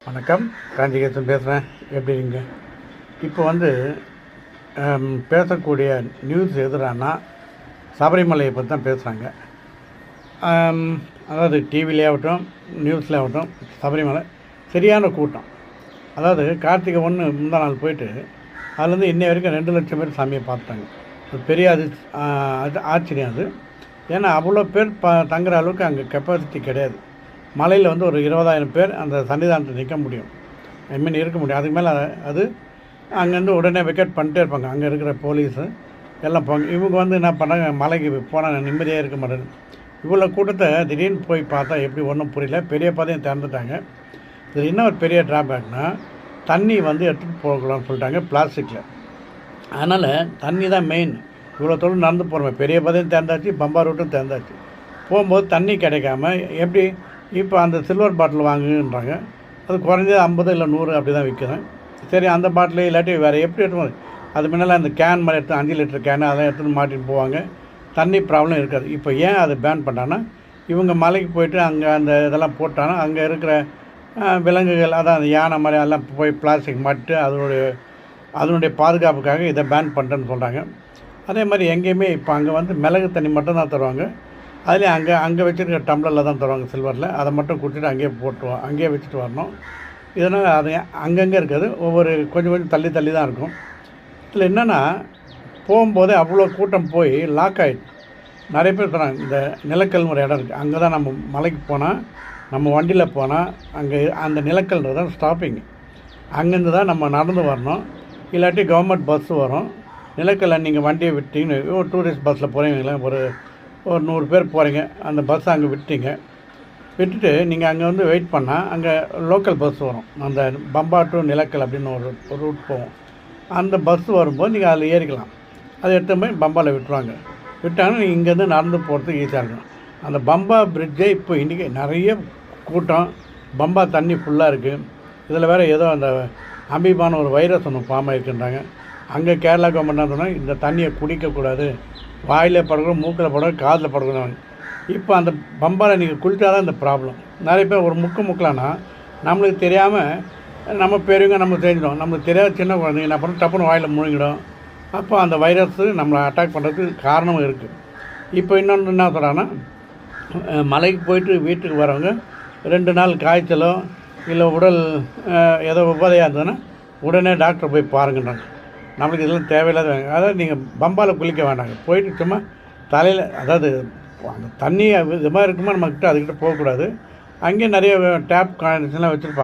வணக்கம். காஞ்சிகேசன் பேசுகிறேன். எப்படி இருக்கீங்க? இப்போ பேசக்கூடிய நியூஸ் எதுறான்னா சபரிமலையை பற்றி தான் பேசுகிறாங்க. அதாவது டிவிலே ஆகட்டும், நியூஸில் ஆகட்டும், சபரிமலை சரியான கூட்டம். அதாவது கார்த்திகை 1 முந்தா நாள் போயிட்டு அதுலேருந்து இன்னை வரைக்கும் 2 லட்சம் பேர் சாமியை பார்த்துட்டாங்க. அது பெரிய ஆச்சரியம் அது. ஏன்னா அவ்வளோ பேர் தங்குற அளவுக்கு அங்கே கெப்பாசிட்டி கிடையாது. மலையில் ஒரு 20,000 பேர் அந்த சன்னிதானத்தை நிற்க முடியும், இருக்க முடியும். அதுக்கு மேலே அது அங்கேருந்து உடனே வெக்கேட் பண்ணிட்டே இருப்பாங்க. அங்கே இருக்கிற போலீஸு எல்லாம் போங்க. இவங்க என்ன பண்ணாங்க, மலைக்கு போனால் நிம்மதியாக இருக்க மாட்டேது. இவ்வளோ கூட்டத்தை திடீர்னு போய் பார்த்தா எப்படி ஒன்றும் புரியல. பெரிய பாதையும் திறந்துட்டாங்க. இது என்ன ஒரு பெரிய ட்ராபேக்னால் தண்ணி எடுத்துகிட்டு போகலாம்னு சொல்லிட்டாங்க பிளாஸ்டிக்கில். அதனால் தண்ணி தான் மெயின். இவ்வளோ தொழில் நடந்து போகிறோம். பெரிய பாதையும் திறந்தாச்சு, பம்பா ரூட்டும் திறந்தாச்சு. போகும்போது தண்ணி கிடைக்காம எப்படி இப்போ அந்த சில்வர் பாட்டில் வாங்குன்றாங்க. அது குறைஞ்சது 50 இல்லை 100 அப்படி தான் விற்கிறேன். சரி, அந்த பாட்டில் இல்லாட்டி வேறு எப்படி எடுத்து அது முன்னால் அந்த கேன் மாதிரி எடுத்து 5 லிட்டர் கேனு அதெல்லாம் எடுத்துகிட்டு மாட்டின்னு போவாங்க. தண்ணி ப்ராப்ளம் இருக்காது. இப்போ ஏன் அது பேன் பண்ணான்னா, இவங்க மலைக்கு போயிட்டு அங்கே அந்த இதெல்லாம் போட்டாங்கன்னா அங்கே இருக்கிற விலங்குகள், அதான் அந்த யானை மாதிரி எல்லாம் போய் பிளாஸ்டிக் மாட்டு அதனுடைய பாதுகாப்புக்காக இதை பேன் பண்ணுறேன்னு சொல்கிறாங்க. அதே மாதிரி எங்கேயுமே இப்போ அங்கே மிளகு தண்ணி மட்டும் தான் தருவாங்க. அதுலேயும் அங்கே வச்சுருக்க டம்ளரில் தான் தருவாங்க, சில்வரில். அதை மட்டும் குடிச்சிட்டு அங்கேயே வச்சுட்டு வரணும். இதனால் அது அங்கங்கே இருக்காது, ஒவ்வொரு கொஞ்சம் தள்ளி தான் இருக்கும். இதில் என்னென்னா, போகும்போதே அவ்வளோ கூட்டம் போய் லாக் ஆகிடுச்சு. நிறைய பேர் சொன்னாங்க, இந்த நிலக்கல் ஒரு இடம் இருக்குது, அங்கே தான் நம்ம மலைக்கு போனால், நம்ம வண்டியில் போனால் அங்கே அந்த நிலக்கல்ன்றது தான் ஸ்டாப்பிங். அங்கேருந்து தான் நம்ம நடந்து வரணும். இல்லாட்டி கவர்மெண்ட் பஸ்ஸு வரும். நிலக்கல்ல நீங்கள் வண்டியை விட்டீங்கன்னு, டூரிஸ்ட் பஸ்ஸில் போகிறீங்களா, ஒரு 100 பேர் போகிறீங்க, அந்த பஸ்ஸை அங்கே விட்டுட்டு நீங்கள் அங்கே வெயிட் பண்ணால் அங்கே லோக்கல் பஸ் வரும். அந்த பம்பா டு நிலக்கல் அப்படின்னு ஒரு ரூட் போகும். அந்த பஸ் வரும்போது நீங்கள் அதில் ஏறிக்கலாம். அதை எடுத்து போய் பம்பாவில் விட்டாங்கன்னா நீங்கள் இங்கேருந்து நடந்து போகிறதுக்கு ஈஸியாக இருக்கும். அந்த பம்பா பிரிட்ஜே இப்போ இன்றைக்கி நிறைய கூட்டம். பம்பா தண்ணி ஃபுல்லாக இருக்குது. இதில் வேறு ஏதோ அந்த அமீபான ஒரு வைரஸ் ஒன்று ஃபார்ம் ஆகிருக்குன்றாங்க. அங்கே கேரளா கவர்மெண்ட் என்ன சொன்னால், இந்த தண்ணியை குடிக்கக்கூடாது, வாயில் படக்கூடாது, மூக்கில் படக்கூடாது, காதில் படக்கூடாது. இப்போ அந்த பம்பாவில் நீங்கள் குளித்தா தான் இந்த ப்ராப்ளம். நிறைய பேர் ஒரு முக்கலான்னா நம்மளுக்கு தெரியாமல் நம்ம பெரியவங்க நம்ம தெரிஞ்சிடும், நம்மளுக்கு தெரியாத சின்ன குழந்தைங்க என்ன பண்ணணும், டப்புன்னு வாயில் முழுங்கிடும். அப்போ அந்த வைரஸு நம்மளை அட்டாக் பண்ணுறதுக்கு காரணமும் இருக்குது. இப்போ இன்னொன்று என்ன சொல்கிறாங்கன்னா, மலைக்கு போயிட்டு வீட்டுக்கு வரவங்க 2 நாள் காய்ச்சலோ இல்லை உடல் ஏதோ உபாதையாக இருந்ததுன்னா உடனே டாக்டரை போய் பாருங்கன்றாங்க. நம்மளுக்கு இதெல்லாம் தேவையில்லாத. அதாவது நீங்கள் பம்பாவில் குளிக்க வேண்டாங்க. போயிட்டு சும்மா தலையில், அதாவது அந்த தண்ணி இது மாதிரி இருக்குமா நம்மக்கிட்ட, அதுக்கிட்ட போகக்கூடாது. அங்கேயும் நிறைய டேப் கனெக்ஷன்லாம் வச்சுருப்பாங்க.